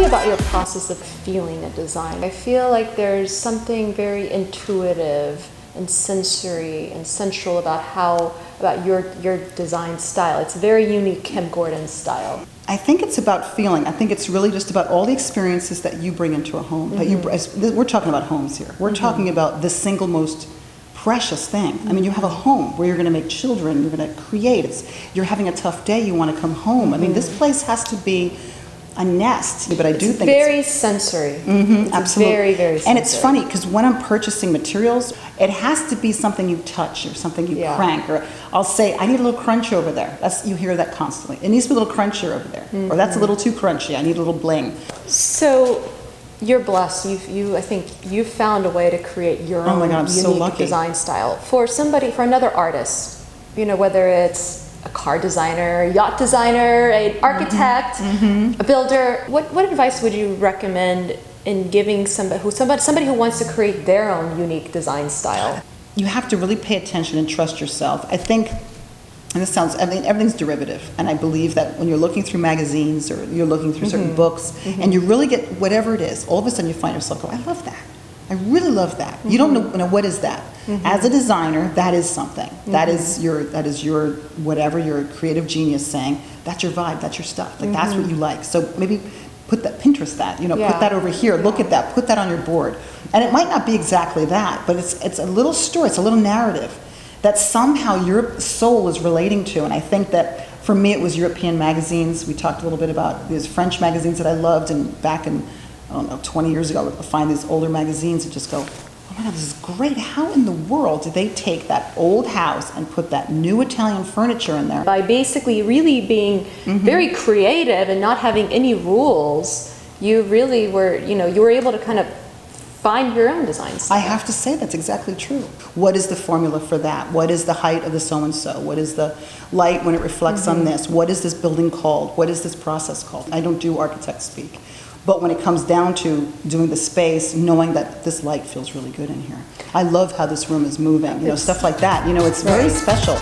about your process of feeling a design. I feel like there's something very intuitive and sensory and sensual about your design style. It's a very unique Kim Gordon style. I think it's about feeling. I think it's really just about all the experiences that you bring into a home. That we're talking about homes here. We're talking about the single most precious thing. I mean, you have a home where you're going to make children, you're going to create. You're having a tough day, you want to come home. I mean, this place has to be a nest, but I do think very sensory. Absolutely. Very, very sensory. And it's funny because when I'm purchasing materials, it has to be something you touch or something you crank. Or I'll say, I need a little crunch over there. You hear that constantly. It needs to be a little crunchier over there. Or that's a little too crunchy. I need a little bling. So you're blessed. I think you've found a way to create your own unique design style. For another artist, whether it's a car designer, a yacht designer, an architect, a builder. What advice would you recommend in giving somebody who wants to create their own unique design style? You have to really pay attention and trust yourself. I think, and everything's derivative, and I believe that when you're looking through magazines or you're looking through certain books, and you really get whatever it is, all of a sudden you find yourself go, I love that. I really love that. You don't know what is that. As a designer, that is something. That is your whatever your creative genius saying. That's your vibe. That's your stuff. Like that's what you like. So maybe Pinterest that. Put that over here. Look at that. Put that on your board. And it might not be exactly that, but it's a little story. It's a little narrative that somehow your soul is relating to. And I think that for me, it was European magazines. We talked a little bit about these French magazines that I loved, and back in 20 years ago, I would find these older magazines and just go, oh my God, this is great. How in the world did they take that old house and put that new Italian furniture in there? By basically really being very creative and not having any rules, you really were, you were able to kind of find your own design style. I have to say that's exactly true. What is the formula for that? What is the height of the so-and-so? What is the light when it reflects on this? What is this building called? What is this process called? I don't do architect speak. But when it comes down to doing the space, knowing that this light feels really good in here. I love how this room is moving, stuff like that. It's very special.